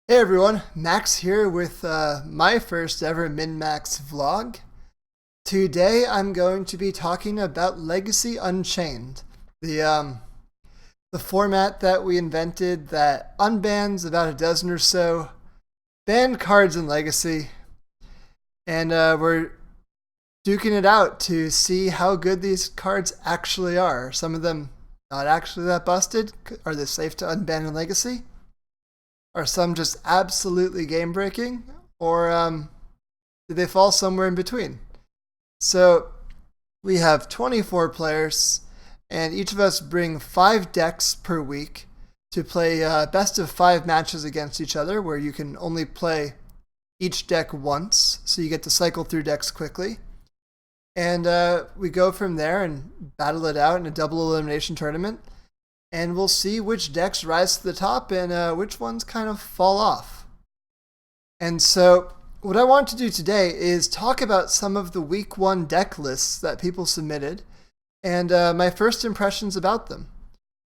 Hey everyone, Max here with my first ever MinMax vlog. Today I'm going to be talking about Legacy Unchained, the format that we invented that unbans about a dozen or so banned cards in Legacy, and we're duking it out to see how good these cards actually are. Are some of them not actually that busted? Are they safe to unban in Legacy? Are some just absolutely game breaking, or did they fall somewhere in between? So we have 24 players, and each of us bring 5 decks per week to play best of 5 matches against each other, where you can only play each deck once, so you get to cycle through decks quickly. And we go from there and battle it out in a double elimination tournament. And we'll see which decks rise to the top and which ones kind of fall off. And so what I want to do today is talk about some of the week 1 deck lists that people submitted and my first impressions about them.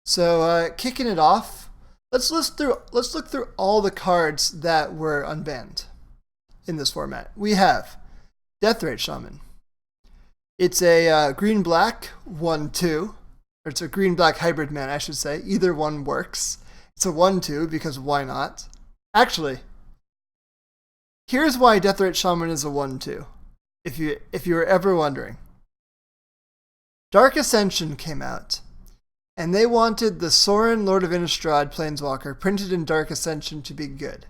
So kicking it off, let's look through all the cards that were unbanned in this format. We have Deathrite Shaman. It's a green-black 1/2. Or it's a green-black hybrid man, I should say. Either one works. It's a 1/2 because why not? Actually, here's why Deathrite Shaman is a 1/2. If you were ever wondering. Dark Ascension came out, and they wanted the Sorin Lord of Innistrad Planeswalker printed in Dark Ascension to be good.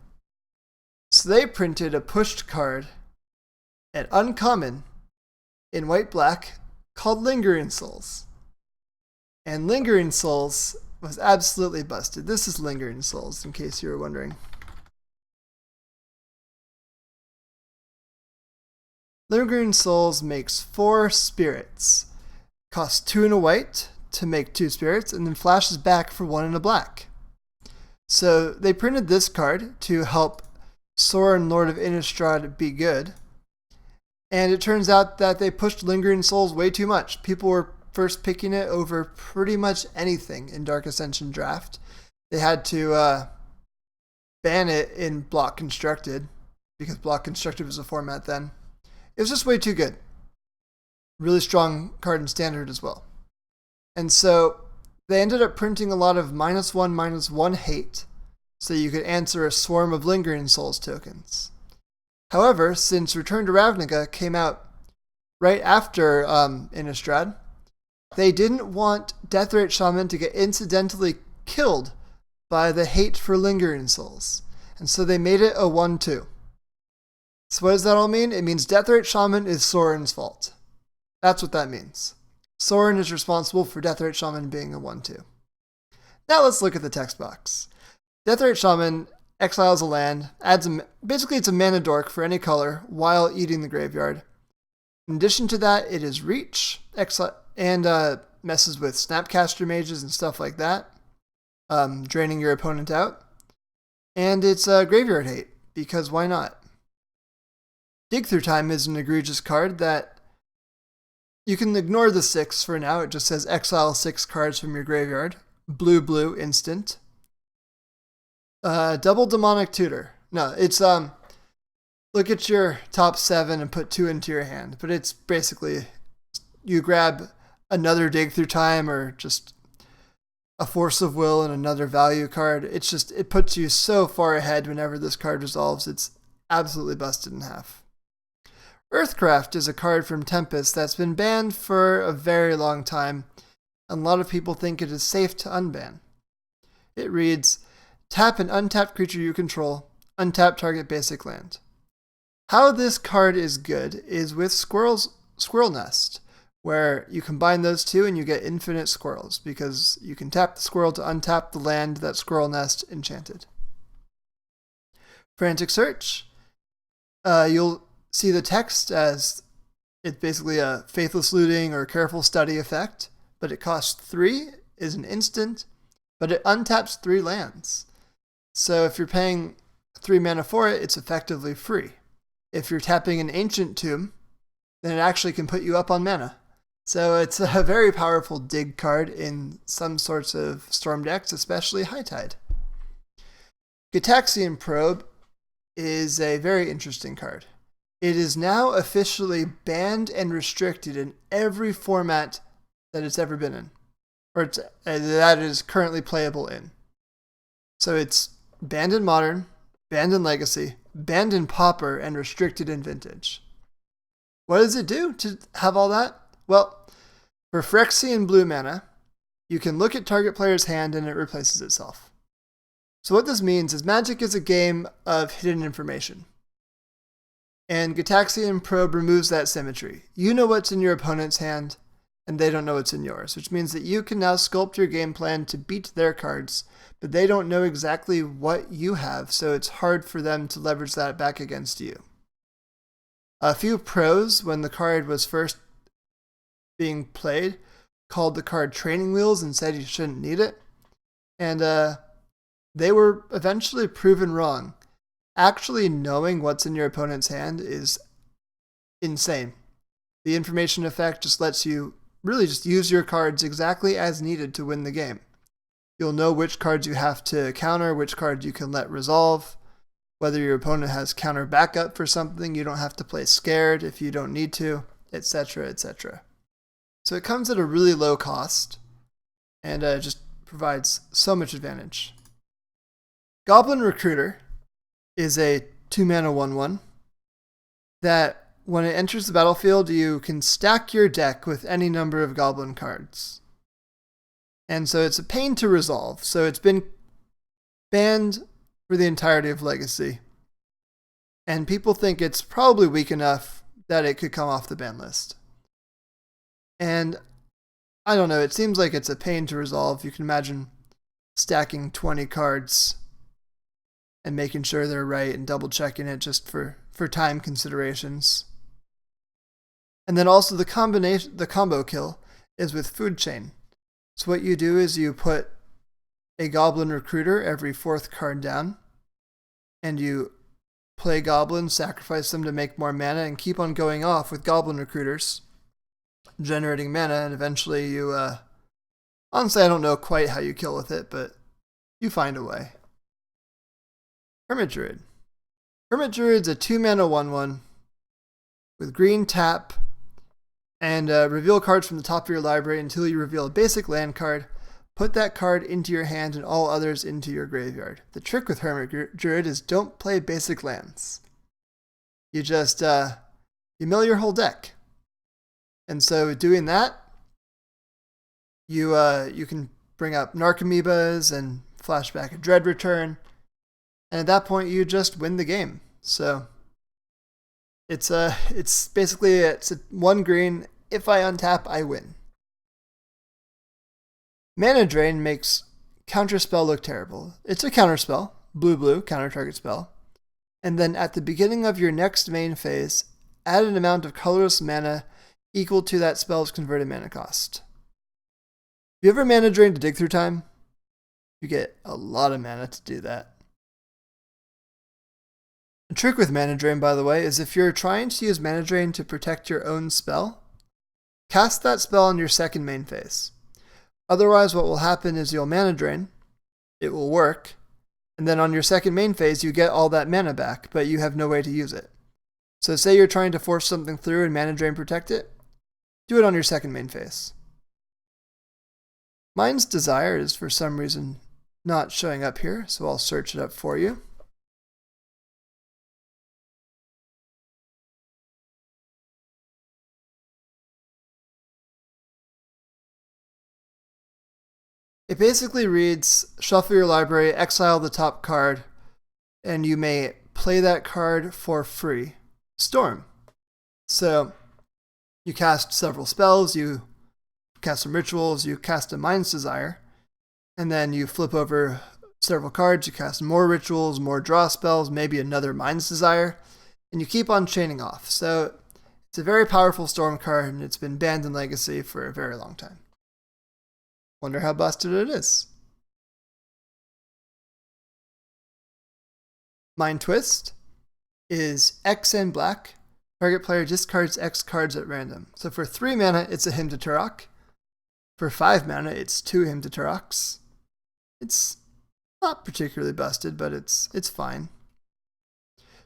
So they printed a pushed card, an uncommon, in white-black, called Lingering Souls. And Lingering Souls was absolutely busted. This is Lingering Souls, in case you were wondering. Lingering Souls makes 4 spirits, costs 2 and a white to make 2 spirits, and then flashes back for 1 and a black. So they printed this card to help Sorin Lord of Innistrad be good. And it turns out that they pushed Lingering Souls way too much. People were first picking it over pretty much anything in Dark Ascension draft. They had to ban it in Block Constructed because Block Constructed was a format then. It was just way too good. Really strong card in Standard as well. And so they ended up printing a lot of -1/-1 hate so you could answer a swarm of Lingering Souls tokens. However, since Return to Ravnica came out right after Innistrad, they didn't want Deathrite Shaman to get incidentally killed by the hate for Lingering Souls, and so they made it a 1/2. So what does that all mean? It means Deathrite Shaman is Sorin's fault. That's what that means. Sorin is responsible for Deathrite Shaman being a 1/2. Now let's look at the text box. Deathrite Shaman exiles a land, basically it's a mana dork for any color while eating the graveyard. In addition to that, it is reach, and messes with Snapcaster mages and stuff like that, draining your opponent out. And it's graveyard hate, because why not? Dig Through Time is an egregious card that you can ignore the 6 for now. It just says exile 6 cards from your graveyard. Blue, instant. Double Demonic Tutor. No, it's look at your top 7 and put 2 into your hand. But it's basically you grab another Dig Through Time or just a Force of Will and another value card. It puts you so far ahead whenever this card resolves. It's absolutely busted in half. Earthcraft is a card from Tempest that's been banned for a very long time, and a lot of people think it is safe to unban. It reads, tap an untapped creature you control, untap target basic land. How this card is good is with Squirrel Nest, where you combine those two and you get infinite squirrels, because you can tap the squirrel to untap the land that Squirrel Nest enchanted. Frantic Search, you'll see the text as it's basically a Faithless Looting or Careful Study effect, but it costs 3, is an instant, but it untaps 3 lands. So if you're paying 3 mana for it, it's effectively free. If you're tapping an Ancient Tomb, then it actually can put you up on mana. So it's a very powerful dig card in some sorts of Storm decks, especially High Tide. Gitaxian Probe is a very interesting card. It is now officially banned and restricted in every format that it's ever been in, or that is currently playable in. So it's banned in Modern, banned in Legacy, banned in Pauper, and restricted in Vintage. What does it do to have all that? Well, for Phyrexian blue mana, you can look at target player's hand and it replaces itself. So what this means is Magic is a game of hidden information. And Gitaxian Probe removes that symmetry. You know what's in your opponent's hand, and they don't know what's in yours, which means that you can now sculpt your game plan to beat their cards, but they don't know exactly what you have, so it's hard for them to leverage that back against you. A few pros, when the card was first being played, called the card Training Wheels and said you shouldn't need it, and they were eventually proven wrong. Actually knowing what's in your opponent's hand is insane. The information effect just lets you really just use your cards exactly as needed to win the game. You'll know which cards you have to counter, which cards you can let resolve, whether your opponent has counter backup for something, you don't have to play scared if you don't need to, etc., etc. So it comes at a really low cost and just provides so much advantage. Goblin Recruiter is a 2-mana 1/1 that when it enters the battlefield, you can stack your deck with any number of goblin cards. And so it's a pain to resolve. So it's been banned for the entirety of Legacy. And people think it's probably weak enough that it could come off the ban list. And I don't know, it seems like it's a pain to resolve. You can imagine stacking 20 cards and making sure they're right and double checking it just for time considerations. And then also the combo kill is with Food Chain. So what you do is you put a Goblin Recruiter every 4th card down, and you play goblins, sacrifice them to make more mana, and keep on going off with Goblin Recruiters, generating mana, and eventually you, honestly I don't know quite how you kill with it, but you find a way. Hermit Druid. Hermit Druid's a 2-mana 1/1 with green tap and reveal cards from the top of your library until you reveal a basic land card. Put that card into your hand and all others into your graveyard. The trick with Hermit Druid is don't play basic lands. You just you mill your whole deck. And so doing that, you can bring up Narcomoebas and flashback a Dread Return. And at that point, you just win the game. So it's basically it's a 1 green. If I untap, I win. Mana Drain makes Counterspell look terrible. It's a counterspell, blue, counter target spell. And then at the beginning of your next main phase, add an amount of colorless mana equal to that spell's converted mana cost. If you ever Mana Drain to Dig Through Time, you get a lot of mana to do that. A trick with Mana Drain, by the way, is if you're trying to use Mana Drain to protect your own spell, cast that spell on your second main phase. Otherwise, what will happen is you'll Mana Drain, it will work, and then on your second main phase, you get all that mana back, but you have no way to use it. So say you're trying to force something through and Mana Drain protect it, do it on your second main phase. Mind's Desire is for some reason not showing up here, so I'll search it up for you. It basically reads, shuffle your library, exile the top card, and you may play that card for free. Storm. So you cast several spells, you cast some rituals, you cast a Mind's Desire, and then you flip over several cards, you cast more rituals, more draw spells, maybe another Mind's Desire, and you keep on chaining off. So it's a very powerful Storm card, and it's been banned in Legacy for a very long time. Wonder how busted it is. Mind Twist is X and black. Target player discards X cards at random. So for 3 mana, it's a Hymn to Turok. For 5 mana, it's 2 Hymn to Turoks. It's not particularly busted, but it's fine.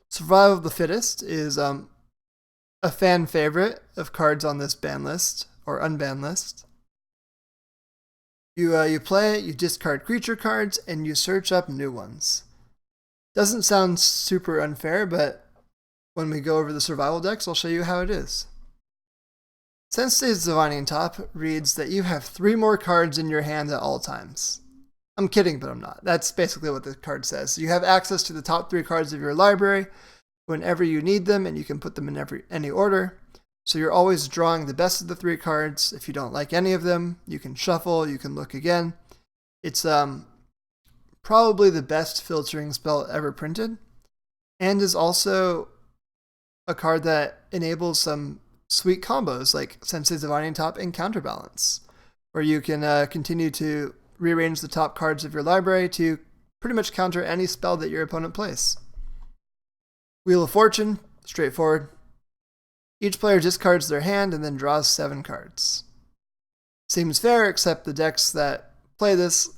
Survival of the Fittest is a fan favorite of cards on this ban list or unbanned list. You play it, you discard creature cards, and you search up new ones. Doesn't sound super unfair, but when we go over the survival decks, I'll show you how it is. Sensei's Divining Top reads that you have 3 more cards in your hand at all times. I'm kidding, but I'm not. That's basically what the card says. You have access to the top 3 cards of your library whenever you need them, and you can put them in any order. So you're always drawing the best of the 3 cards. If you don't like any of them, you can shuffle, you can look again. It's probably the best filtering spell ever printed, and is also a card that enables some sweet combos like Sensei's Divining Top and Counterbalance, where you can continue to rearrange the top cards of your library to pretty much counter any spell that your opponent plays. Wheel of Fortune, straightforward. Each player discards their hand and then draws 7 cards. Seems fair, except the decks that play this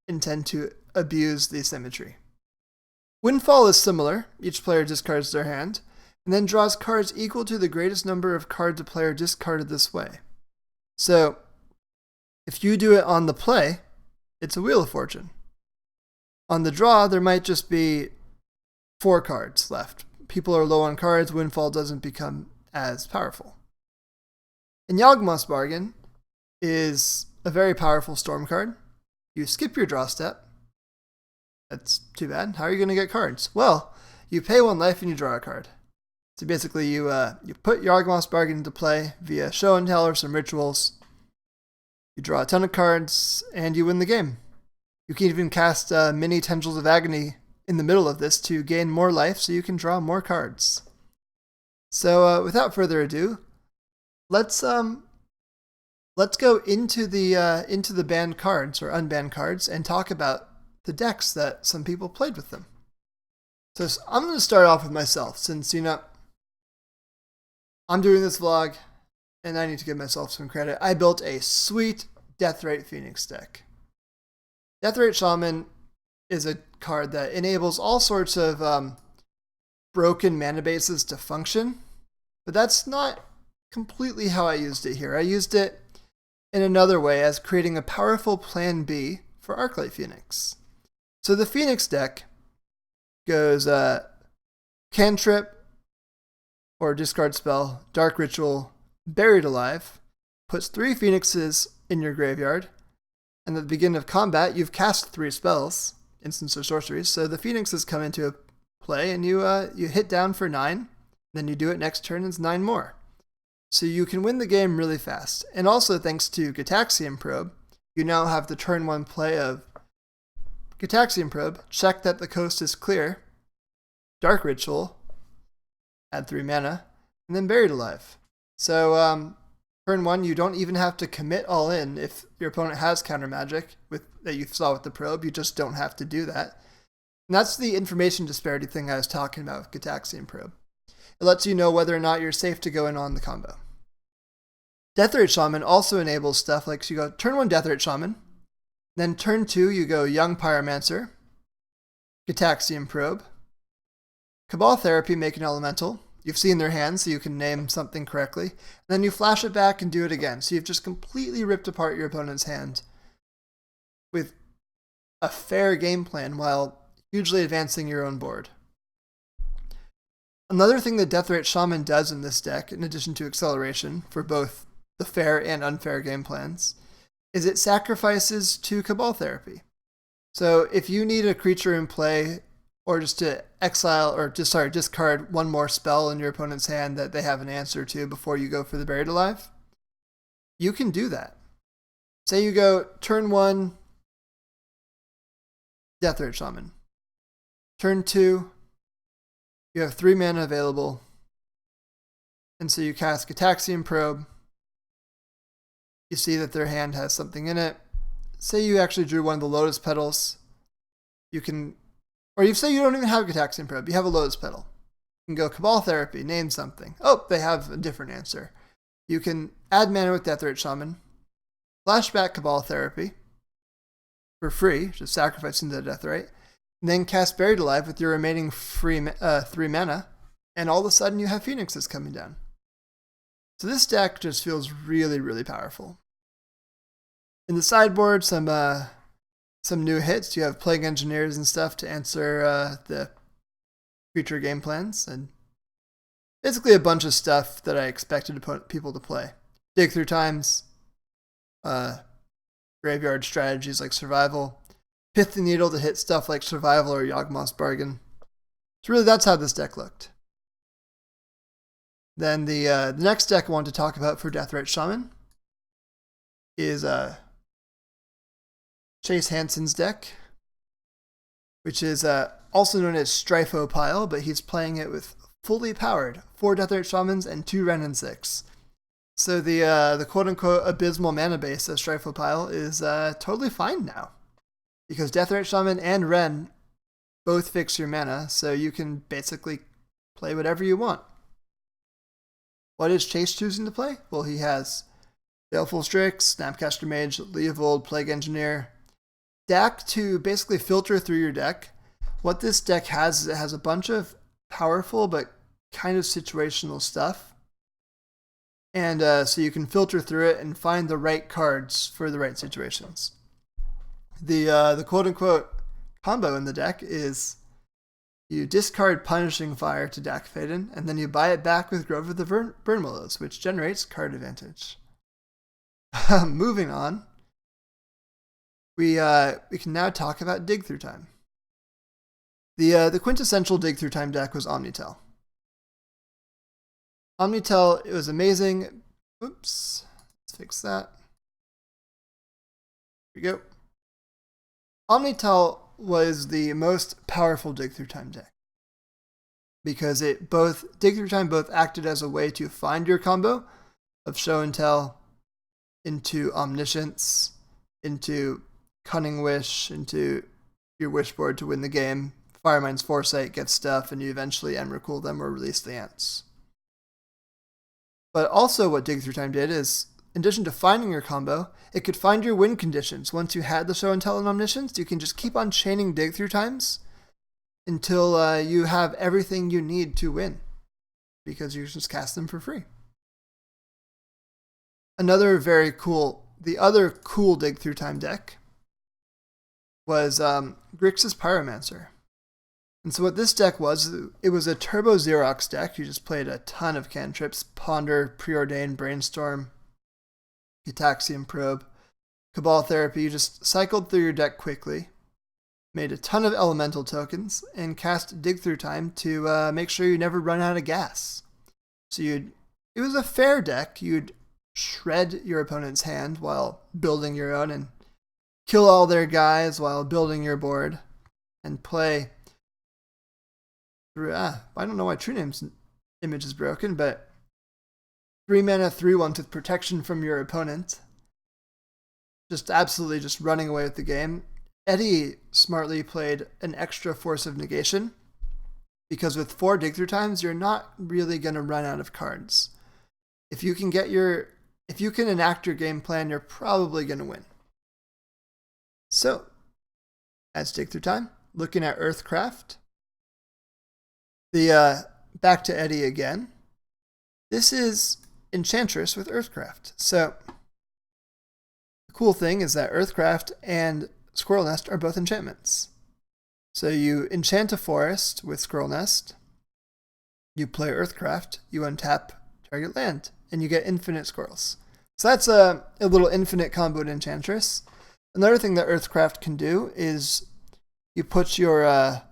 intend to abuse the symmetry. Windfall is similar. Each player discards their hand and then draws cards equal to the greatest number of cards a player discarded this way. So, if you do it on the play, it's a Wheel of Fortune. On the draw, there might just be 4 cards left. People are low on cards, Windfall doesn't become as powerful. And Yawgmoth's Bargain is a very powerful storm card. You skip your draw step. That's too bad. How are you going to get cards? Well, you pay 1 life and you draw a card. So basically, you put Yawgmoth's Bargain into play via show and tell or some rituals. You draw a ton of cards, and you win the game. You can even cast mini Tendrils of Agony in the middle of this to gain more life, so you can draw more cards. So without further ado, let's go into the banned cards or unbanned cards and talk about the decks that some people played with them. So I'm going to start off with myself, since I'm doing this vlog, and I need to give myself some credit. I built a sweet Deathrite Phoenix deck. Deathrite Shaman is a card that enables all sorts of broken mana bases to function, but that's not completely how I used it here. I used it in another way as creating a powerful plan B for Arclight Phoenix. So the Phoenix deck goes cantrip, or discard spell, Dark Ritual, Buried Alive, puts 3 Phoenixes in your graveyard, and at the beginning of combat, you've cast 3 spells, instants or sorceries, so the Phoenixes come into play, and you hit down for 9, then you do it next turn, and it's 9 more. So you can win the game really fast. And also, thanks to Gitaxian Probe, you now have the turn 1 play of Gitaxian Probe, check that the coast is clear, Dark Ritual, add 3 mana, and then Buried Alive. So turn 1, you don't even have to commit all in. If your opponent has counter magic that you saw with the probe, you just don't have to do that. And that's the information disparity thing I was talking about with Gitaxian Probe. It lets you know whether or not you're safe to go in on the combo. Deathrite Shaman also enables stuff like, so you go turn 1 Deathrite Shaman, then turn 2 you go Young Pyromancer, Gitaxian Probe, Cabal Therapy, make an elemental. You've seen their hands, so you can name something correctly. And then you flash it back and do it again. So you've just completely ripped apart your opponent's hand with a fair game plan while hugely advancing your own board. Another thing that Deathrite Shaman does in this deck, in addition to acceleration for both the fair and unfair game plans, is it sacrifices to Cabal Therapy. So if you need a creature in play, or just to discard 1 more spell in your opponent's hand that they have an answer to before you go for the Buried Alive, you can do that. Say you go turn 1, Deathrite Shaman. Turn 2, you have 3 mana available, and so you cast Gitaxian Probe. You see that their hand has something in it. Say you actually drew one of the Lotus Petals. Or you say you don't even have Gitaxian Probe, you have a Lotus Petal. You can go Cabal Therapy, name something. Oh, they have a different answer. You can add mana with Deathrite Shaman, flashback Cabal Therapy, for free, just sacrificing the death right, and then cast Buried Alive with your remaining 3 mana, and all of a sudden you have Phoenixes coming down. So this deck just feels really, really powerful. In the sideboard, some new hits. You have Plague Engineers and stuff to answer the creature game plans, and basically a bunch of stuff that I expected people to play. Dig Through Times, graveyard strategies like Survival, Pith the Needle to hit stuff like Survival or Yawgmoth's Bargain. So really that's how this deck looked. Then the next deck I want to talk about for Deathrite Shaman is Chase Hansen's deck, which is also known as Stryfopile, but he's playing it with fully powered 4 Deathrite Shamans and 2 Wrenn and 6. So the quote-unquote abysmal mana base of Stryfopile is totally fine now, because Deathrite Shaman and Wrenn both fix your mana, so you can basically play whatever you want. What is Chase choosing to play? Well, he has Baleful Strix, Snapcaster Mage, Leovold, Plague Engineer, deck to basically filter through your deck. What this deck has is it has a bunch of powerful but kind of situational stuff. And so you can filter through it and find the right cards for the right situations. The quote-unquote combo in the deck is you discard Punishing Fire to Dak Faden, and then you buy it back with Grove of the Burn Willows, which generates card advantage. Moving on, we can now talk about Dig Through Time. The quintessential Dig Through Time deck was Omnitel. Omnitel, it was amazing. Oops, let's fix that. Here we go. Omnitel was the most powerful Dig Through Time deck, because Dig Through Time both acted as a way to find your combo of Show and Tell into Omniscience, into Cunning Wish, into your Wishboard to win the game. Firemind's Foresight gets stuff, and you eventually Emrakul them or release the Ants. But also what Dig Through Time did is, in addition to finding your combo, it could find your win conditions. Once you had the Show and Tell and Omniscience, you can just keep on chaining Dig Through Times until you have everything you need to win, because you just cast them for free. The other cool Dig Through Time deck was Grixis Pyromancer. And so what this deck was, it was a Turbo Xerox deck. You just played a ton of cantrips: Ponder, Preordain, Brainstorm, Gitaxian Probe, Cabal Therapy. You just cycled through your deck quickly, made a ton of elemental tokens, and cast Dig Through Time to make sure you never run out of gas. So it was a fair deck. You'd shred your opponent's hand while building your own, and kill all their guys while building your board, and play through, I don't know why True Name's image is broken, but 3 mana, 3/1 with protection from your opponent. Just absolutely just running away with the game. Eddie smartly played an extra Force of Negation, because with 4 Dig Through Times, you're not really going to run out of cards. If you can enact your game plan, you're probably going to win. So, as Dig Through Time, looking at Earthcraft, back to Eddie again. This is Enchantress with Earthcraft. So, the cool thing is that Earthcraft and Squirrel Nest are both enchantments. So you enchant a forest with Squirrel Nest, you play Earthcraft, you untap target land, and you get infinite squirrels. So that's a little infinite combo to Enchantress. Another thing that Earthcraft can do is you put your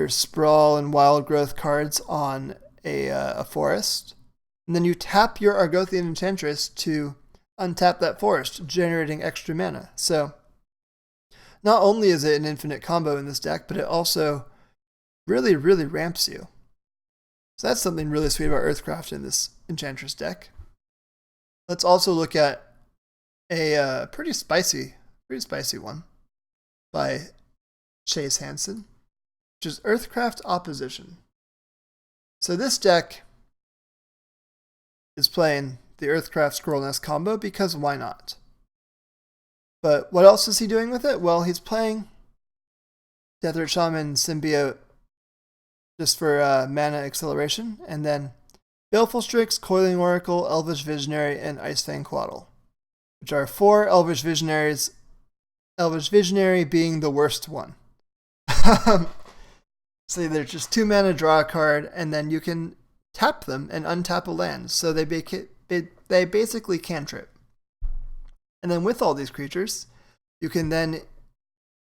Sprawl and Wild Growth cards on a forest, and then you tap your Argothian Enchantress to untap that forest, generating extra mana. So not only is it an infinite combo in this deck, but it also really, really ramps you. So that's something really sweet about Earthcraft in this Enchantress deck. Let's also look at a pretty spicy one by Chase Hansen, which is Earthcraft Opposition. So this deck is playing the Earthcraft Squirrel Nest combo because why not? But what else is he doing with it? Well, he's playing Desert Shaman Symbiote just for mana acceleration, and then Baleful Strix, Coiling Oracle, Elvish Visionary, and Icefang Quaddle, which are 4 Elvish Visionaries, Elvish Visionary being the worst one. So they're just 2 mana, draw a card, and then you can tap them and untap a land, so they basically cantrip. And then with all these creatures, you can then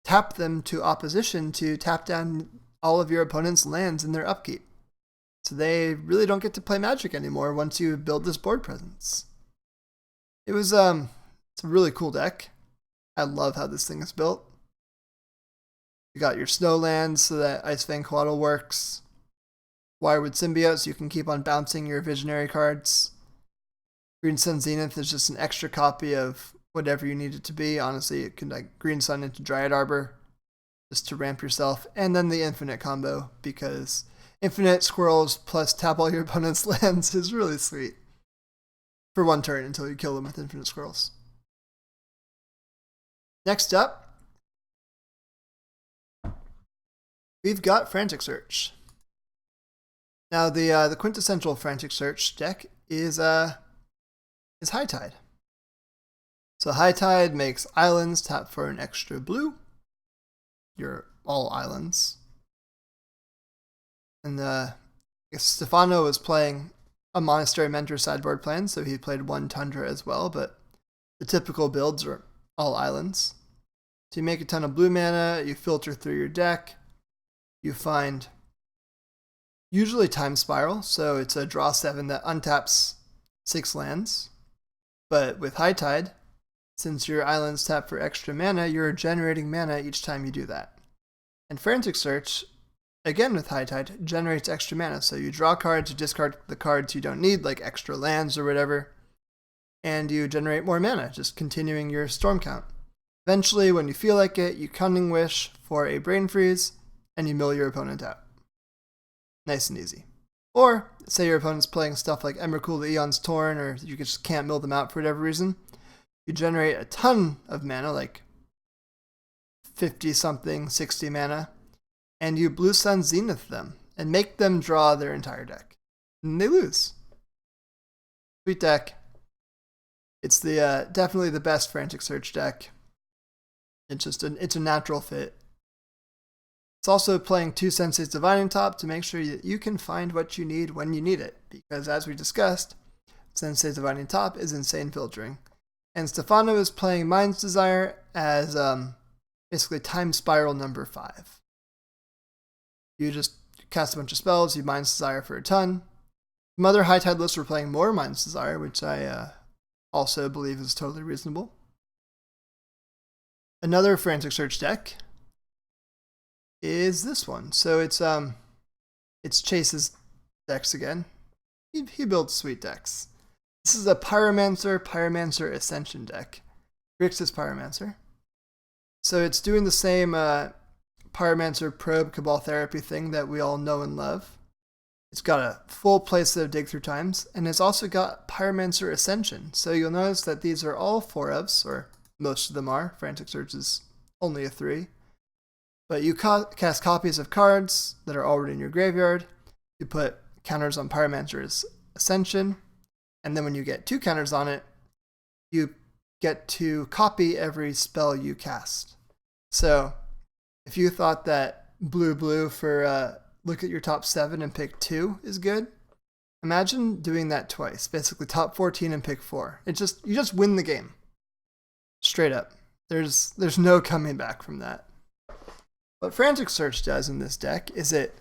tap them to opposition to tap down all of your opponent's lands in their upkeep. So they really don't get to play Magic anymore once you build this board presence. It's a really cool deck. I love how this thing is built. You got your snow lands so that Icefang Quaddle works. Wirewood Symbiote so you can keep on bouncing your visionary cards. Green Sun Zenith is just an extra copy of whatever you need it to be. Honestly, it can like Green Sun into Dryad Arbor just to ramp yourself. And then the infinite combo, because infinite squirrels plus tap all your opponent's lands is really sweet. For 1 turn until you kill them with infinite squirrels. Next up, we've got Frantic Search. Now the quintessential Frantic Search deck is High Tide. So High Tide makes islands tap for an extra blue. Your all islands. And Stefano was playing a Monastery Mentor sideboard plan, so he played 1 Tundra as well, but the typical builds are all islands. So you make a ton of blue mana, you filter through your deck, you find usually Time Spiral, so it's a draw 7 that untaps 6 lands. But with High Tide, since your islands tap for extra mana, you're generating mana each time you do that. And Frantic Search, again with High Tide, generates extra mana. So you draw cards, you discard the cards you don't need, like extra lands or whatever, and you generate more mana, just continuing your storm count. Eventually, when you feel like it, you Cunning Wish for a Brain Freeze, and you mill your opponent out. Nice and easy. Or, say your opponent's playing stuff like Emrakul the Aeon's Torn, or you just can't mill them out for whatever reason. You generate a ton of mana, like 50-something, 60 mana, and you Blue Sun Zenith them, and make them draw their entire deck. And they lose. Sweet deck. It's definitely the best Frantic Search deck. It's a natural fit. It's also playing 2 Sensei's Divining Top to make sure that you can find what you need when you need it, because as we discussed, Sensei's Divining Top is insane filtering. And Stefano is playing Mind's Desire as basically Time Spiral number 5. You just cast a bunch of spells, you Mind's Desire for a ton. Some other High Tide lists were playing more Mind's Desire, which I also believe is totally reasonable. Another Frantic Search deck is this one. So it's Chase's decks again. He builds sweet decks. This is a Pyromancer Ascension deck. Grixis Pyromancer. So it's doing the same Pyromancer Probe Cabal Therapy thing that we all know and love. It's got a full playset of Dig Through Times, and it's also got Pyromancer Ascension. So you'll notice that these are all 4-ofs, or most of them are. Frantic Search is only a 3. But you cast copies of cards that are already in your graveyard. You put counters on Pyromancer's Ascension, and then when you get 2 counters on it, you get to copy every spell you cast. So if you thought that blue for look at your top 7 and pick 2 is good, imagine doing that twice. Basically top 14 and pick 4. You just win the game. Straight up. There's no coming back from that. What Frantic Search does in this deck is it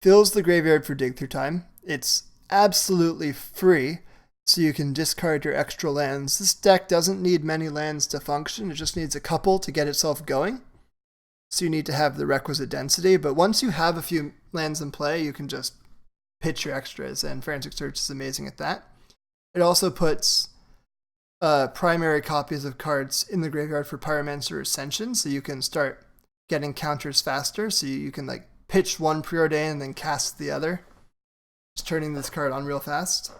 fills the graveyard for Dig Through Time. It's absolutely free, so you can discard your extra lands. This deck doesn't need many lands to function, it just needs a couple to get itself going. So you need to have the requisite density, but once you have a few lands in play, you can just pitch your extras, and Frantic Search is amazing at that. It also puts primary copies of cards in the graveyard for Pyromancer Ascension, so you can start getting counters faster, so you can like pitch one Preordain and then cast the other, just turning this card on real fast.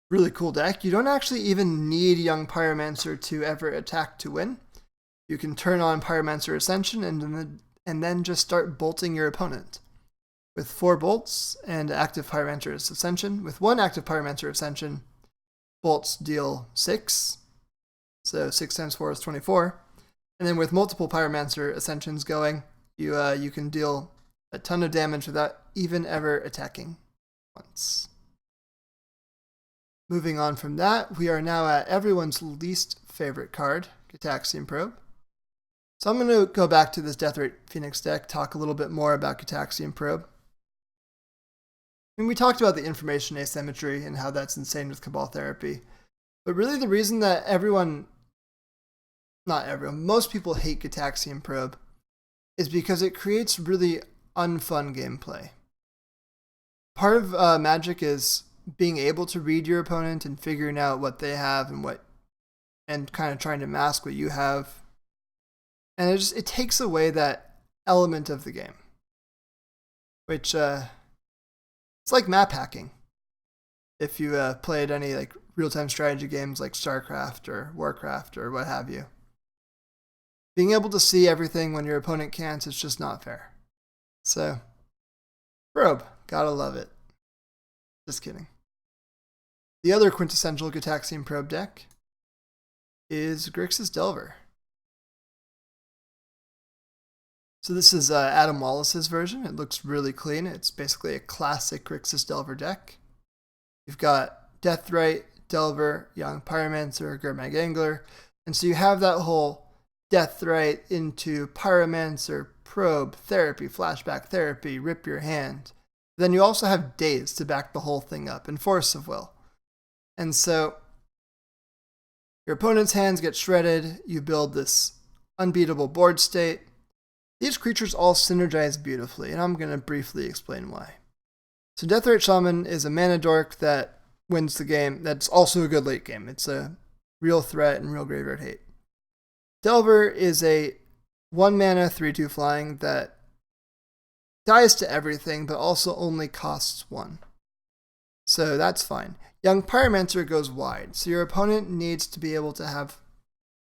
really cool deck. You don't actually even need Young Pyromancer to ever attack to win. You can turn on Pyromancer Ascension and then just start bolting your opponent. With 4 bolts and active Pyromancer Ascension, with 1 active Pyromancer Ascension, bolts deal 6. So 6 times 4 is 24. And then with multiple Pyromancer Ascensions going, you can deal a ton of damage without even ever attacking once. Moving on from that, we are now at everyone's least favorite card, Gitaxian Probe. So I'm going to go back to this Deathrite Phoenix deck, talk a little bit more about Gitaxian Probe. And we talked about the information asymmetry and how that's insane with Cabal Therapy. But really the reason that most people hate Gitaxian Probe is because it creates really unfun gameplay. Part of Magic is being able to read your opponent and figuring out what they have and kind of trying to mask what you have. And it takes away that element of the game, which it's like map hacking. If you played any like real-time strategy games like StarCraft or Warcraft or what have you, being able to see everything when your opponent can't is just not fair. So, Probe, gotta love it. Just kidding. The other quintessential Gitaxian Probe deck is Grixis Delver. So this is Adam Wallace's version. It looks really clean. It's basically a classic Grixis Delver deck. You've got Deathrite, Delver, Young Pyromancer, Gurmag Angler, and so you have that whole Deathrite into Pyromancer, Probe, Therapy, Flashback Therapy, Rip Your Hand. Then you also have Daze to back the whole thing up, and Force of Will. And so your opponent's hands get shredded, you build this unbeatable board state. These creatures all synergize beautifully, and I'm going to briefly explain why. So Deathrite Shaman is a mana dork that wins the game. That's also a good late game. It's a real threat and real graveyard hate. Delver is a 1 mana 3/2 flying that dies to everything, but also only costs 1. So that's fine. Young Pyromancer goes wide, so your opponent needs to be able to have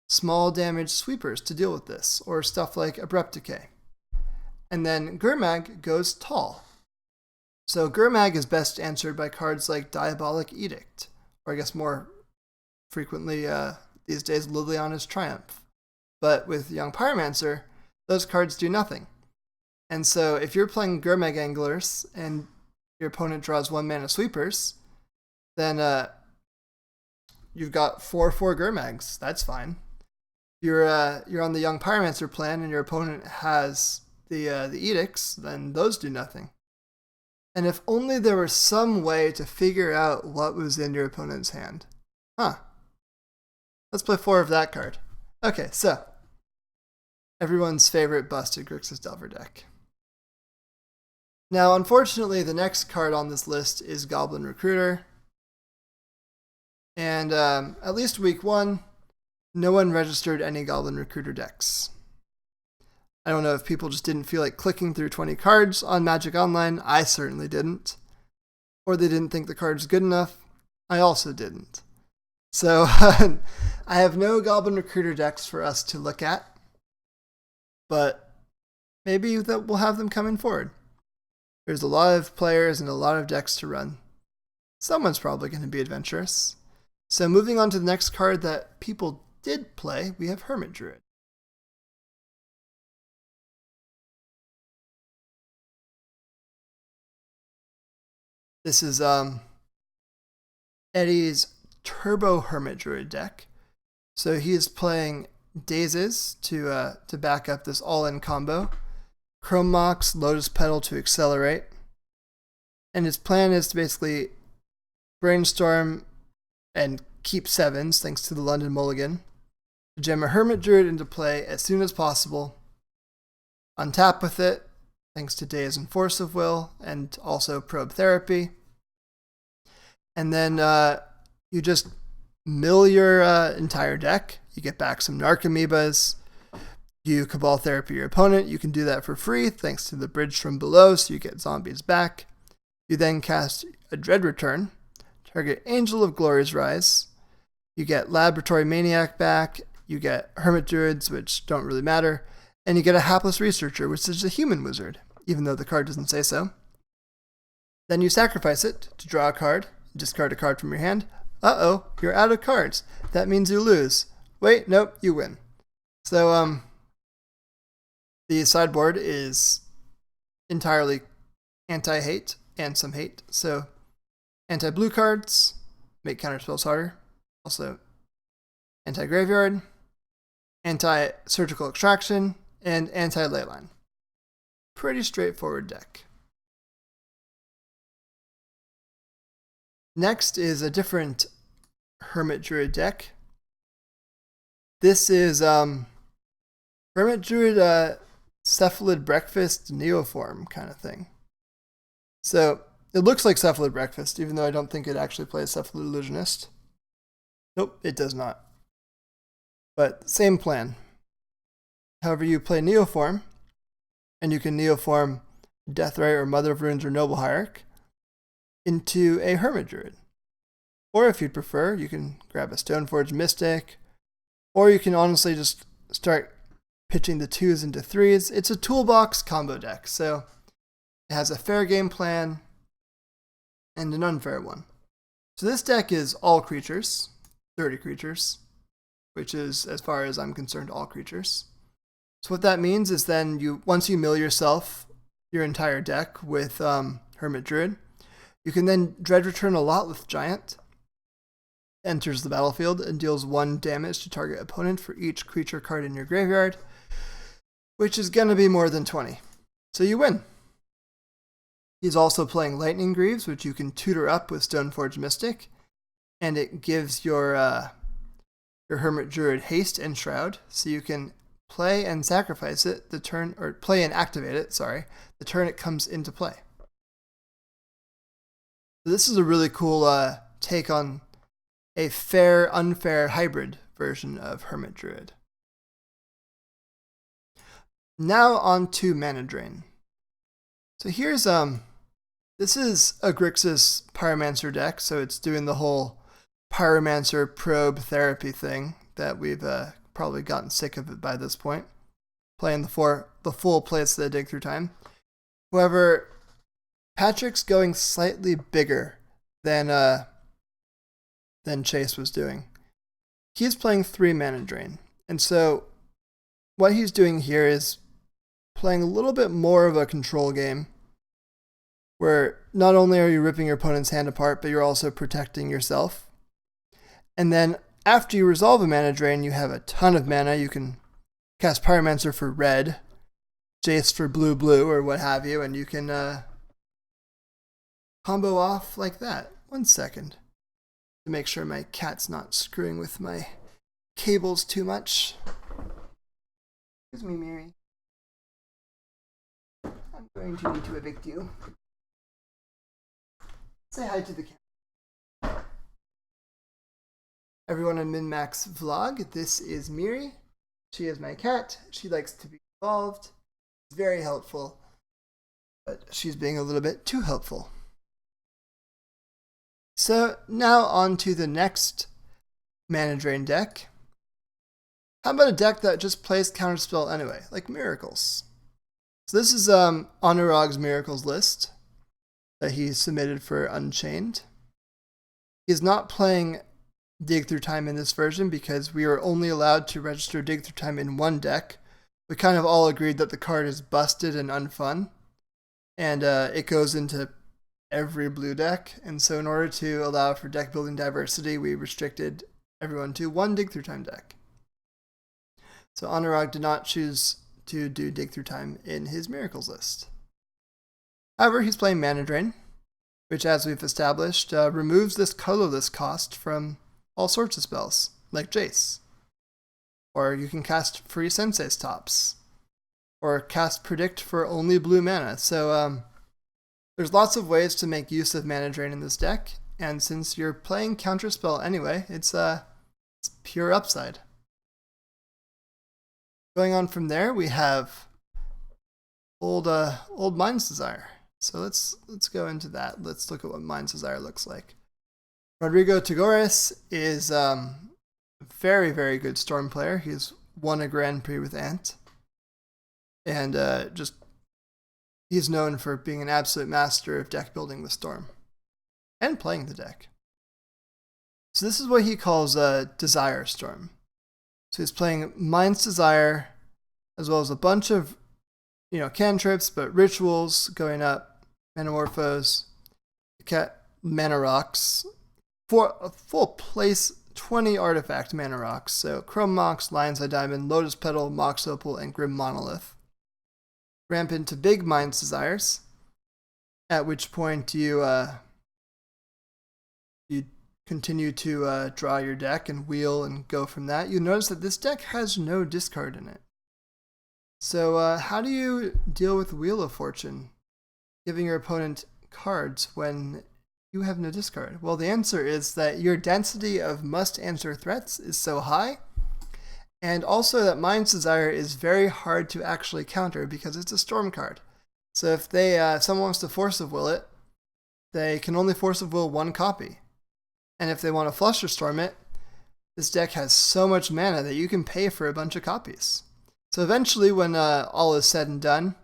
small damage sweepers to deal with this, or stuff like Abrupt Decay. And then Gurmag goes tall. So Gurmag is best answered by cards like Diabolic Edict, or I guess more frequently these days Liliana's Triumph. But with Young Pyromancer, those cards do nothing. And so if you're playing Gurmag Anglers and your opponent draws 1 mana sweepers, then you've got 4/4 Gurmags. That's fine. You're on the Young Pyromancer plan and your opponent has the Edicts, then those do nothing. And if only there were some way to figure out what was in your opponent's hand. Let's play 4 of that card. Okay, so everyone's favorite busted Grixis Delver deck. Now, unfortunately, the next card on this list is Goblin Recruiter. And at least week 1, no one registered any Goblin Recruiter decks. I don't know if people just didn't feel like clicking through 20 cards on Magic Online. I certainly didn't. Or they didn't think the card's good enough. I also didn't. So I have no Goblin Recruiter decks for us to look at. But maybe that we'll have them coming forward. There's a lot of players and a lot of decks to run. Someone's probably going to be adventurous. So moving on to the next card that people did play, we have Hermit Druid. This is Eddie's Turbo Hermit Druid deck. So he is playing Dazes to back up this all-in combo. Chrome Mox, Lotus Petal to accelerate. And his plan is to basically brainstorm and keep 7s thanks to the London Mulligan. To jam a Hermit Druid into play as soon as possible. Untap with it, thanks to Daze and Force of Will, and also Probe Therapy. And then you just mill your entire deck. You get back some Narcomoebas. You Cabal Therapy your opponent. You can do that for free thanks to the bridge from below, so you get zombies back. You then cast a Dread Return to target Angel of Glory's Rise. You get Laboratory Maniac back. You get Hermit Druids, which don't really matter. And you get a Hapless Researcher, which is a human wizard, even though the card doesn't say so. Then you sacrifice it to draw a card, discard a card from your hand. Uh-oh, you're out of cards. That means you lose. Wait, nope, you win. So, the sideboard is entirely anti-hate and some hate. So, anti-blue cards make counterspells harder. Also, anti-graveyard, anti-surgical extraction, and anti-leyline. Pretty straightforward deck. Next is a different Hermit Druid deck. This is Hermit Druid Cephalid Breakfast Neoform kind of thing. So it looks like Cephalid Breakfast, even though I don't think it actually plays Cephalid Illusionist. Nope, it does not. But same plan. However, you play Neoform, and you can Neoform Deathrite or Mother of Runes or Noble Hierarch into a Hermit Druid. Or if you'd prefer, you can grab a Stoneforge Mystic, or you can honestly just start pitching the 2s into 3s. It's a toolbox combo deck, so it has a fair game plan and an unfair one. So this deck is all creatures, 30 creatures, which is, as far as I'm concerned, all creatures. So what that means is then once you mill yourself your entire deck with Hermit Druid, you can then Dread Return a lot with Giant. Enters the battlefield and deals 1 damage to target opponent for each creature card in your graveyard, which is going to be more than 20. So you win. He's also playing Lightning Greaves, which you can tutor up with Stoneforge Mystic, and it gives your Hermit Druid haste and shroud, so you can play and sacrifice it the turn, or play and activate it, sorry, the turn it comes into play. So this is a really cool take on a fair, unfair hybrid version of Hermit Druid. Now on to Mana Drain. So here's this is a Grixis Pyromancer deck, so it's doing the whole Pyromancer probe therapy thing that we've probably gotten sick of it by this point, playing the full plays that dig through time. However, Patrick's going slightly bigger than Chase was doing. He's playing 3 Mana Drain, and so what he's doing here is playing a little bit more of a control game, where not only are you ripping your opponent's hand apart, but you're also protecting yourself. And then after you resolve a Mana Drain, you have a ton of mana. You can cast Pyromancer for red, Jace for blue, or what have you, and you can combo off like that. 1 second. To make sure my cat's not screwing with my cables too much. Excuse me, Mary. I'm going to need to evict you. Say hi to the cat. Everyone on MinMax vlog, this is Miri. She is my cat. She likes to be involved. It's very helpful, but she's being a little bit too helpful. So now on to the next Mana Drain deck. How about a deck that just plays Counterspell anyway, like Miracles? So this is Anurag's Miracles list that he submitted for Unchained. He's not playing Dig Through Time in this version because we are only allowed to register Dig Through Time in 1 deck. We kind of all agreed that the card is busted and unfun, and it goes into every blue deck, and so in order to allow for deck building diversity, we restricted everyone to 1 Dig Through Time deck. So Anurag did not choose to do Dig Through Time in his Miracles list. However, he's playing Mana Drain, which, as we've established, removes this colorless cost from all sorts of spells, like Jace. Or you can cast free Sensei's Tops, or cast Predict for only blue mana. So there's lots of ways to make use of Mana Drain in this deck, and since you're playing Counterspell anyway, it's pure upside. Going on from there, we have old Mind's Desire. So let's go into that. Let's look at what Mind's Desire looks like. Rodrigo Tagores is very, very good Storm player. He's won a Grand Prix with Ant. And he's known for being an absolute master of deck building with Storm. And playing the deck. So this is what he calls a Desire Storm. So he's playing Mind's Desire, as well as a bunch of, cantrips, but rituals going up, Metamorphose, Mana Rocks, for a full place 20 artifact Mana Rocks. So Chrome Mox, Lion's Eye Diamond, Lotus Petal, Mox Opal, and Grim Monolith. Ramp into big Mind's Desires, at which point you continue to draw your deck and wheel and go from that. You notice that this deck has no discard in it. So how do you deal with Wheel of Fortune, giving your opponent cards when you have no discard? Well, the answer is that your density of must-answer threats is so high, and also that Mind's Desire is very hard to actually counter because it's a Storm card. So if someone wants to Force of Will it, they can only Force of Will one copy. And if they want to Fluster Storm it, this deck has so much mana that you can pay for a bunch of copies. So eventually, when all is said and done,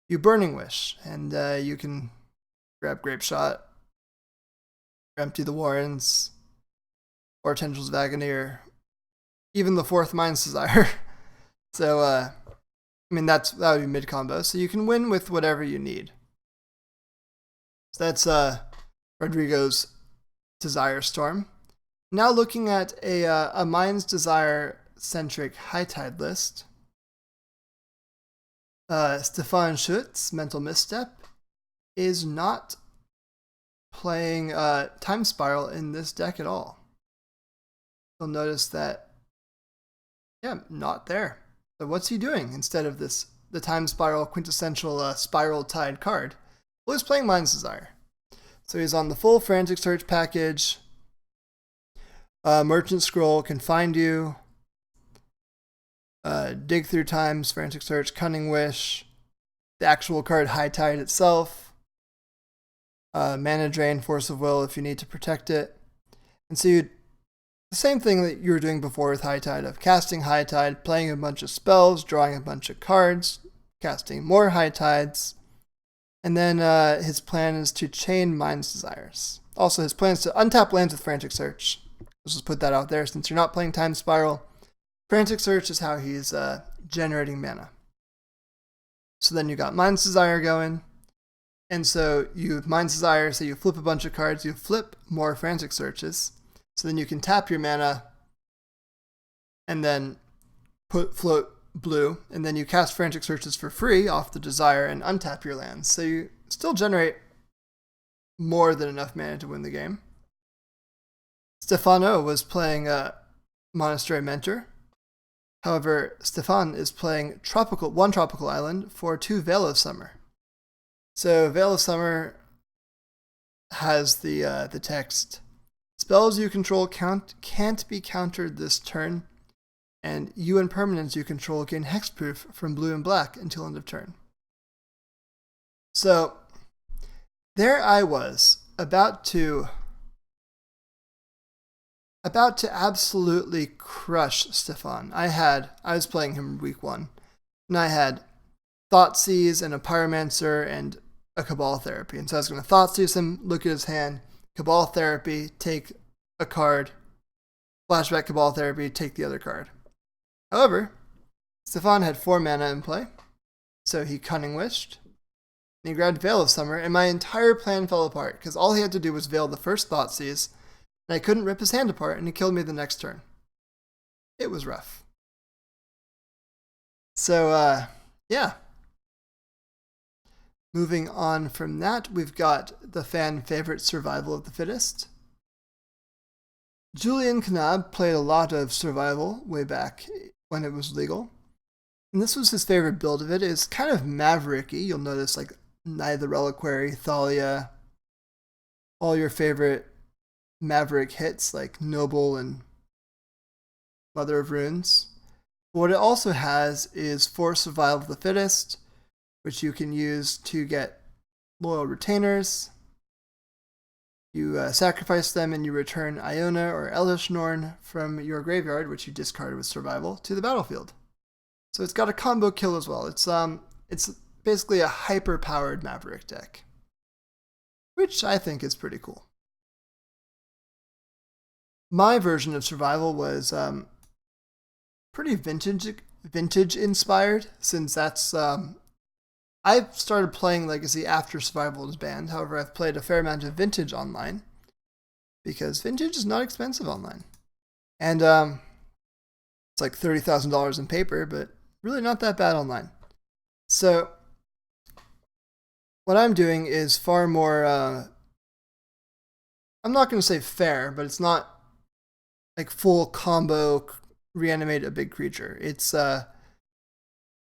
you Burning Wish, and you can grab Grape Shot, empty the Warrens, or Tendrils of Agony, even the fourth Mind's Desire. So, that would be mid-combo. So you can win with whatever you need. So that's Rodrigo's Desire Storm. Now looking at a Mind's Desire-centric High Tide list. Stefan Schutz, Mental Misstep, is not playing Time Spiral in this deck at all. You'll notice that, not there. So what's he doing instead of the Time Spiral quintessential Spiral Tide card? Well, he's playing Mind's Desire. So he's on the full Frantic Search package. Merchant Scroll can find you. Dig Through Times, Frantic Search, Cunning Wish, the actual card High Tide itself, Mana Drain, Force of Will if you need to protect it. And so the same thing that you were doing before with High Tide, of casting High Tide, playing a bunch of spells, drawing a bunch of cards, casting more High Tides, and then his plan is to chain Mind's Desires. Also, his plan is to untap lands with Frantic Search. Let's just put that out there, since you're not playing Time Spiral. Frantic Search is how he's generating mana. So then you got Mind's Desire going. And so you Mind's Desire, so you flip a bunch of cards, you flip more Frantic Searches. So then you can tap your mana and then float blue. And then you cast Frantic Searches for free off the Desire and untap your lands. So you still generate more than enough mana to win the game. Stefano was playing Monastery Mentor. However, Stefan is playing one Tropical Island for 2 Veil of Summer. So Veil of Summer has the text, spells you control can't be countered this turn, and you and permanents you control gain hexproof from blue and black until end of turn. So there I was, about to absolutely crush Stefan. I was playing him week 1, and I had Thoughtseize and a Pyromancer and a Cabal Therapy. And so I was going to Thoughtseize him, look at his hand, Cabal Therapy, take a card, flashback Cabal Therapy, take the other card. However, Stefan had 4 mana in play, so he Cunning Wished, and he grabbed Veil of Summer, and my entire plan fell apart, because all he had to do was Veil the first Thoughtseize, and I couldn't rip his hand apart, and he killed me the next turn. It was rough. So, yeah. Moving on from that, we've got the fan favorite Survival of the Fittest. Julian Knab played a lot of Survival way back when it was legal. And this was his favorite build of it. It's kind of maverick-y. You'll notice like Night the Reliquary, Thalia, all your favorite maverick hits like Noble and Mother of Runes. But what it also has is for Survival of the Fittest, which you can use to get Loyal Retainers, You sacrifice them and you return Iona or Eldish Norn from your graveyard, which you discarded with survival, to the battlefield. So it's got a combo kill as well. It's basically a hyper-powered Maverick deck, which I think is pretty cool. My version of survival was pretty vintage inspired, since that's I started playing Legacy after Survival was banned. However, I've played a fair amount of Vintage online, because Vintage is not expensive online. And it's like $30,000 in paper, but really not that bad online. So what I'm doing is far more, I'm not going to say fair, but it's not like full combo reanimate a big creature. It's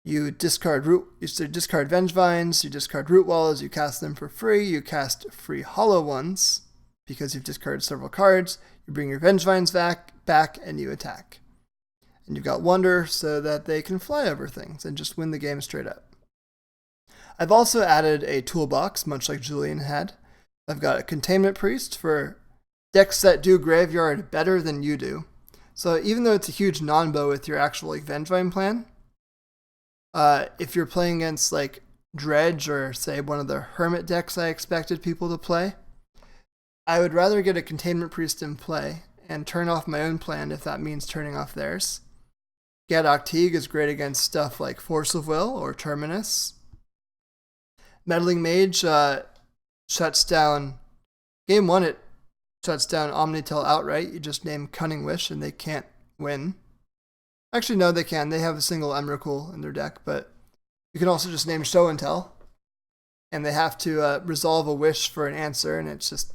you discard Vengevines, you discard Root Walls, you cast them for free, you cast free Hollow Ones, because you've discarded several cards, you bring your Vengevines back, and you attack. And you've got Wonder so that they can fly over things and just win the game straight up. I've also added a toolbox, much like Julian had. I've got a Containment Priest for decks that do graveyard better than you do. So even though it's a huge non-bow with your actual Vengevine plan, if you're playing against like Dredge or say one of the Hermit decks I expected people to play, I would rather get a Containment Priest in play and turn off my own plan if that means turning off theirs. Gadok Teague is great against stuff like Force of Will or Terminus. Meddling Mage shuts down... Game 1 it shuts down Omnitel outright. You just name Cunning Wish and they can't win. Actually, no, they can. They have a single Emrakul in their deck, but you can also just name Show and Tell. And they have to resolve a wish for an answer, and it's just...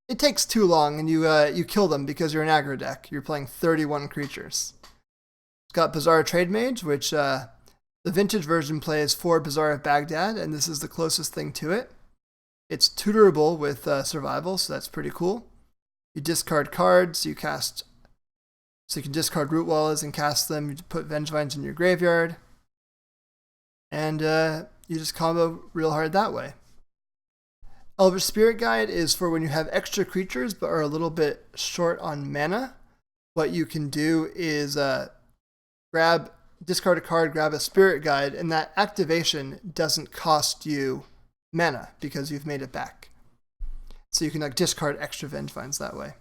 It takes too long, and you kill them because you're an aggro deck. You're playing 31 creatures. It's got Bizarre Trade Mage, which the Vintage version plays 4 Bizarre of Baghdad, and this is the closest thing to it. It's tutorable with Survival, so that's pretty cool. You discard cards, you cast... So you can discard Root Walls and cast them, you put Vengevines in your graveyard, and you just combo real hard that way. Elvish Spirit Guide is for when you have extra creatures but are a little bit short on mana. What you can do is discard a card, grab a Spirit Guide, and that activation doesn't cost you mana because you've made it back. So you can like discard extra Vengevines that way.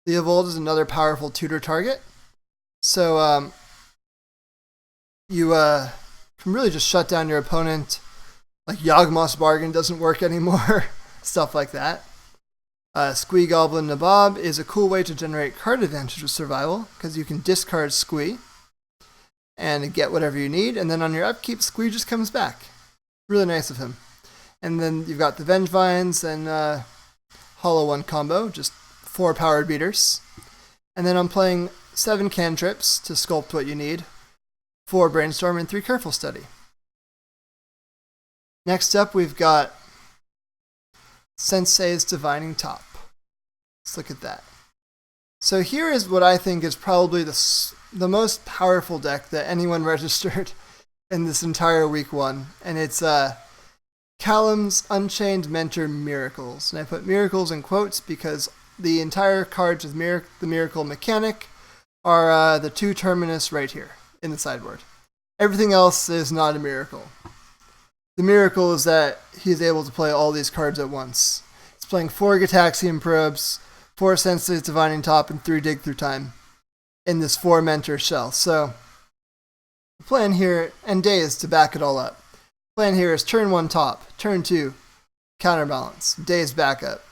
The Evolved is another powerful tutor target. So you can really just shut down your opponent. Like Yawgmoth's Bargain doesn't work anymore. Stuff like that. Squee Goblin Nabob is a cool way to generate card advantage with Survival, because you can discard Squee and get whatever you need, and then on your upkeep, Squee just comes back. Really nice of him. And then you've got the Vengevines and Hollow One combo, just 4 powered beaters. And then I'm playing 7 cantrips to sculpt what you need, 4 Brainstorm and 3 Careful Study. Next up, we've got Sensei's Divining Top. Let's look at that. So here is what I think is probably the most powerful deck that anyone registered in this entire week 1. And it's Callum's Unchained Mentor Miracles. And I put miracles in quotes because the entire cards with the miracle mechanic are the 2 Terminus right here in the sideboard. Everything else is not a miracle. The miracle is that he's able to play all these cards at once. He's playing 4 Gataxian Probes, 4 Sensei's Divining Top, and 3 Dig Through Time in this 4 Mentor shell. So the plan here, and Daze to back it all up. The plan here is turn 1 top, turn 2 Counterbalance, Daze backup.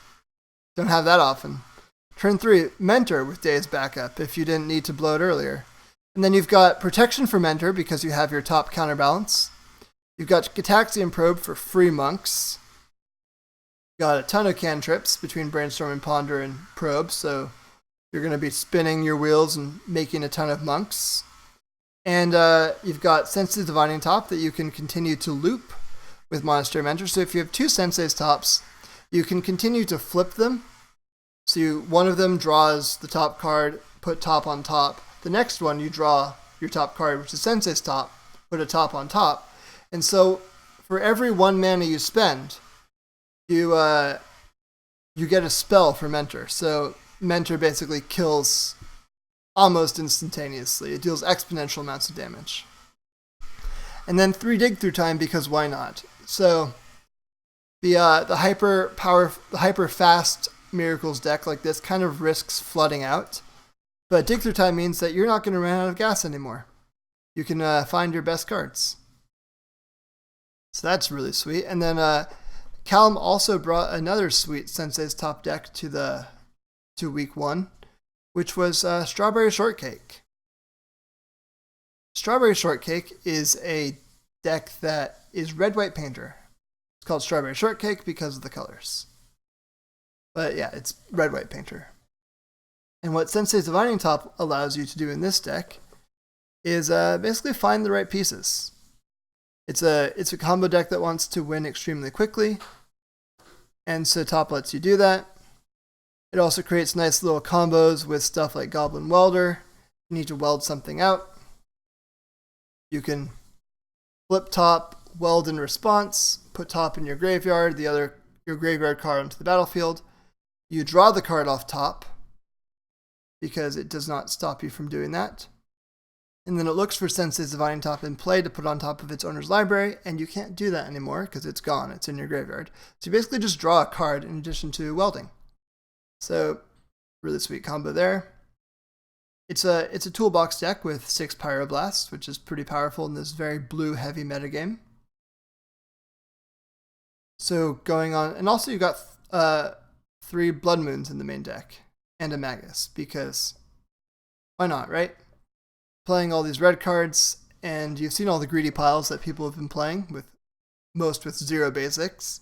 Don't have that often. Turn 3 Mentor with Daze backup if you didn't need to blow it earlier. And then you've got Protection for Mentor because you have your top Counterbalance. You've got Gataxian Probe for free monks. You've got a ton of cantrips between Brainstorm and Ponder and Probe, so you're going to be spinning your wheels and making a ton of monks. And you've got Sensei's Divining Top that you can continue to loop with Monastery Mentor. So if you have 2 Sensei's Tops, you can continue to flip them. So one of them draws the top card, put top on top. The next one, you draw your top card, which is Sensei's Top, put a top on top. And so for every 1 mana you spend, you you get a spell for Mentor. So Mentor basically kills almost instantaneously. It deals exponential amounts of damage. And then 3 dig through time, because why not? So the hyper fast miracles deck like this kind of risks flooding out. But dig through time means that you're not going to run out of gas anymore. You can find your best cards. So that's really sweet. And then Callum also brought another sweet Sensei's Top deck to week 1, which was Strawberry Shortcake. Strawberry Shortcake is a deck that is red-white painter. It's called Strawberry Shortcake because of the colors. But yeah, it's red-white painter. And what Sensei's Divining Top allows you to do in this deck is basically find the right pieces. It's a combo deck that wants to win extremely quickly, and so Top lets you do that. It also creates nice little combos with stuff like Goblin Welder. You need to weld something out. You can flip Top, weld in response, put Top in your graveyard, your graveyard card onto the battlefield. You draw the card off Top, because it does not stop you from doing that. And then it looks for Sensei's Divining Top in play to put on top of its owner's library, and you can't do that anymore because it's gone. It's in your graveyard. So you basically just draw a card in addition to welding. So, really sweet combo there. It's a toolbox deck with 6 Pyroblasts, which is pretty powerful in this very blue-heavy metagame. So going on, and also you got 3 Blood Moons in the main deck, and a Magus, because why not, right? Playing all these red cards, and you've seen all the greedy piles that people have been playing, with 0 basics.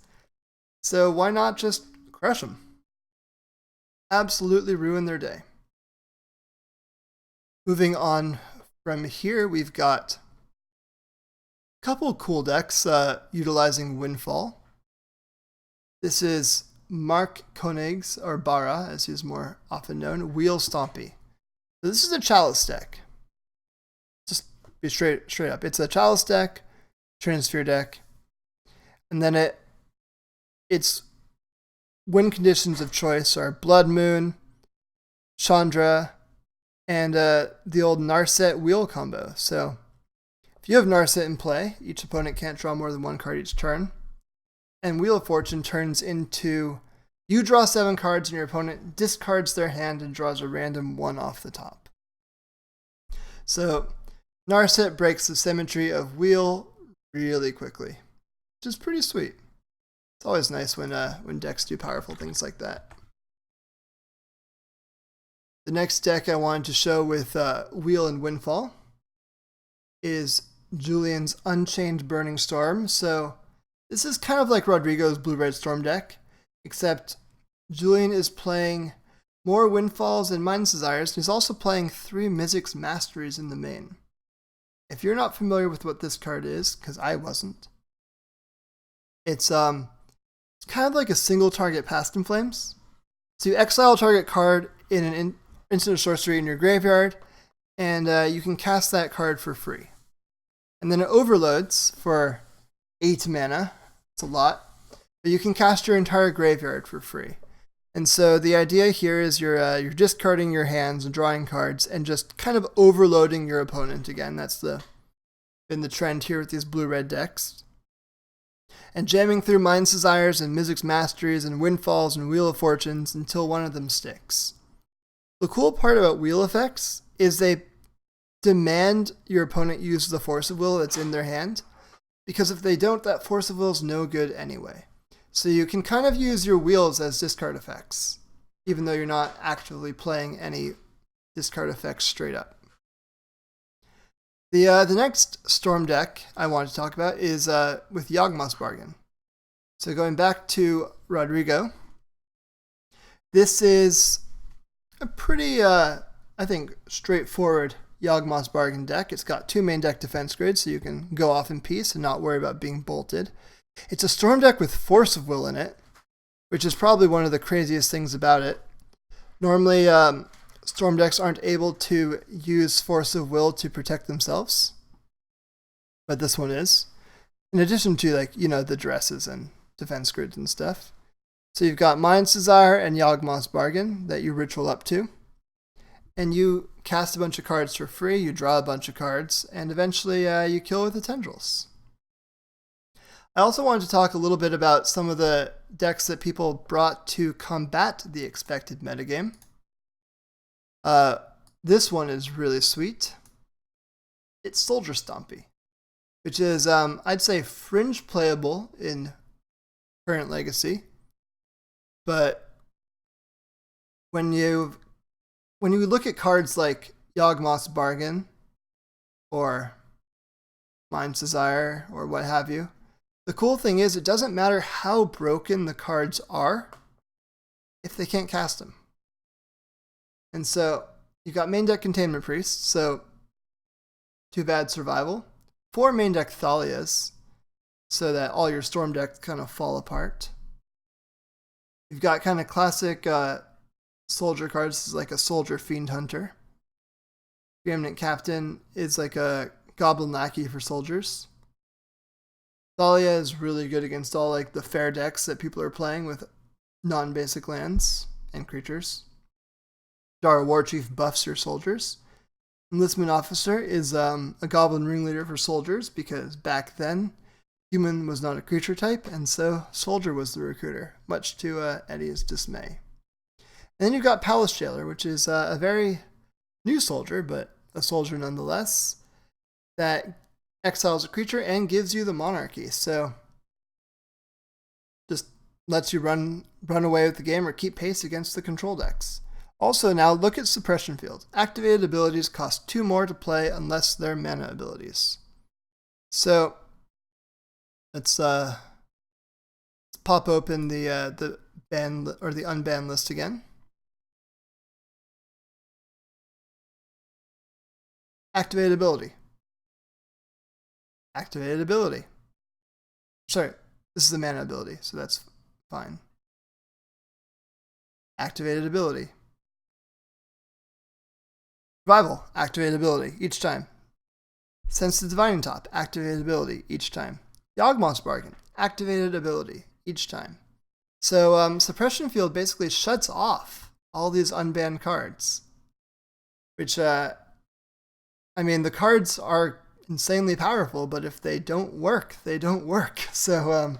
So why not just crush them? Absolutely ruin their day. Moving on from here, we've got a couple cool decks utilizing Windfall. This is Mark Koenig's, or Bara, as he's more often known, Wheel Stompy. So this is a Chalice deck. Just be straight up. It's a Chalice deck, Transphere deck, and then its win conditions of choice are Blood Moon, Chandra, and the old Narset Wheel combo. So if you have Narset in play, each opponent can't draw more than 1 card each turn. And Wheel of Fortune turns into you draw 7 cards and your opponent discards their hand and draws a random 1 off the top. So Narset breaks the symmetry of Wheel really quickly, which is pretty sweet. It's always nice when decks do powerful things like that. The next deck I wanted to show with Wheel and Windfall is Julian's Unchained Burning Storm. So this is kind of like Rodrigo's Blue-Red Storm deck, except Julian is playing more Windfalls and Mind's Desires, and he's also playing 3 Mizzix Masteries in the main. If you're not familiar with what this card is, because I wasn't, it's kind of like a single target Past in Flames. So you exile a target card in an instant sorcery in your graveyard, and you can cast that card for free. And then it overloads for 8 mana. It's a lot. But you can cast your entire graveyard for free. And so the idea here is you're discarding your hands and drawing cards and just kind of overloading your opponent again. That's been the trend here with these blue-red decks. And jamming through Mind's Desires and Mizzix Masteries and Windfalls and Wheel of Fortunes until one of them sticks. The cool part about wheel effects is they demand your opponent use the Force of Will that's in their hand, because if they don't, that Force of Will is no good anyway. So you can kind of use your wheels as discard effects, even though you're not actively playing any discard effects straight up. The next Storm deck I wanted to talk about is with Yawgmoth's Bargain. So going back to Rodrigo, this is a pretty, I think, straightforward Yawgmoth's Bargain deck. It's got 2 main deck defense grids, so you can go off in peace and not worry about being bolted. It's a Storm deck with Force of Will in it, which is probably one of the craziest things about it. Normally, Storm decks aren't able to use Force of Will to protect themselves, but this one is. In addition to, the dresses and defense grids and stuff. So you've got Mind's Desire and Yawgmoth's Bargain that you ritual up to. And you cast a bunch of cards for free, you draw a bunch of cards, and eventually you kill with the Tendrils. I also wanted to talk a little bit about some of the decks that people brought to combat the expected metagame. This one is really sweet. It's Soldier Stompy, which is, I'd say, fringe playable in current Legacy. But when you look at cards like Yawgmoth's Bargain or Mind's Desire or what have you, the cool thing is it doesn't matter how broken the cards are if they can't cast them. And so you've got main deck Containment Priest, so too bad survival. 4 main deck Thalias, so that all your storm decks kind of fall apart. You've got kind of classic soldier cards. This is like a Soldier Fiend Hunter. Preeminent Captain is like a Goblin Lackey for soldiers. Thalia is really good against all like the fair decks that people are playing with non-basic lands and creatures. Dara Warchief buffs your soldiers. Enlistment Officer is a Goblin Ringleader for soldiers because back then human was not a creature type, and so soldier was the recruiter, much to Eddie's dismay. And then you've got Palace Jailer, which is a very new soldier, but a soldier nonetheless, that exiles a creature and gives you the monarchy. So just lets you run away with the game or keep pace against the control decks. Also, now look at Suppression Field. Activated abilities cost 2 more to play unless they're mana abilities. So let's pop open the ban or the unbanned list again. Activated ability. Activated ability. Sorry, this is the mana ability, so that's fine. Activated ability. Survival, activated ability, each time. Sense the Divining Top, activated ability, each time. Yawgmoth's Bargain, activated ability, each time. So Suppression Field basically shuts off all these unbanned cards. Which, I mean, the cards are insanely powerful, but if they don't work, they don't work. So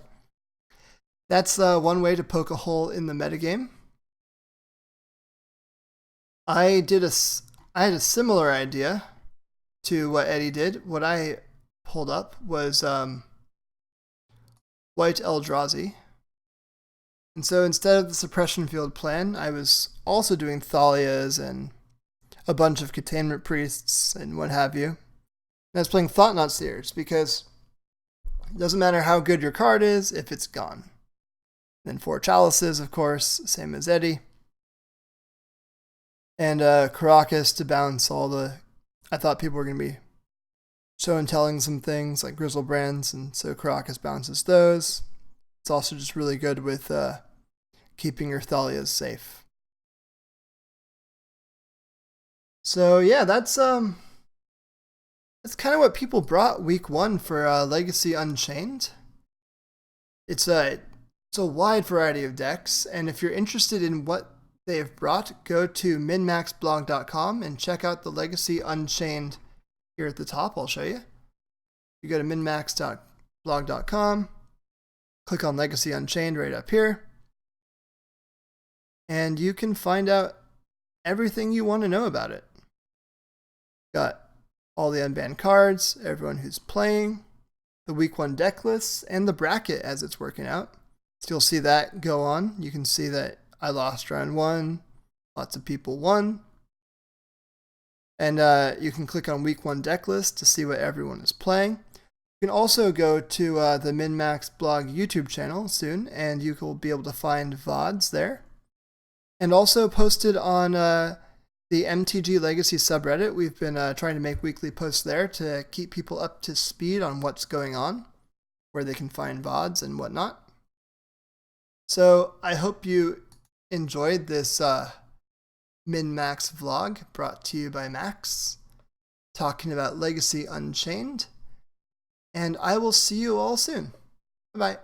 that's one way to poke a hole in the metagame. I had a similar idea to what Eddie did. What I pulled up was White Eldrazi. And so instead of the Suppression Field plan, I was also doing Thalias and a bunch of Containment Priests and what have you. And I was playing Thought-Knot Seers because it doesn't matter how good your card is if it's gone. Then 4 Chalices, of course, same as Eddie. And Caracas to balance all the... I thought people were going to be show and telling some things like Grizzlebrands, and so Caracas bounces those. It's also just really good with keeping your Thalias safe. So yeah, that's kind of what people brought week 1 for Legacy Unchained. It's a wide variety of decks, and if you're interested in what they've brought, go to minmaxblog.com and check out the Legacy Unchained here at the top. I'll show you. You go to minmax.blog.com, click on Legacy Unchained right up here, and you can find out everything you want to know about it. Got all the unbanned cards, everyone who's playing, the week 1 deck lists, and the bracket as it's working out. So you'll see that go on. You can see that I lost round 1, lots of people won. And you can click on week 1 deck list to see what everyone is playing. You can also go to the MinMax blog YouTube channel soon, and you will be able to find VODs there. And also posted on the MTG Legacy subreddit. We've been trying to make weekly posts there to keep people up to speed on what's going on, where they can find VODs and whatnot. So I hope you enjoyed this MinMax vlog brought to you by Max, talking about Legacy Unchained. And I will see you all soon. Bye-bye.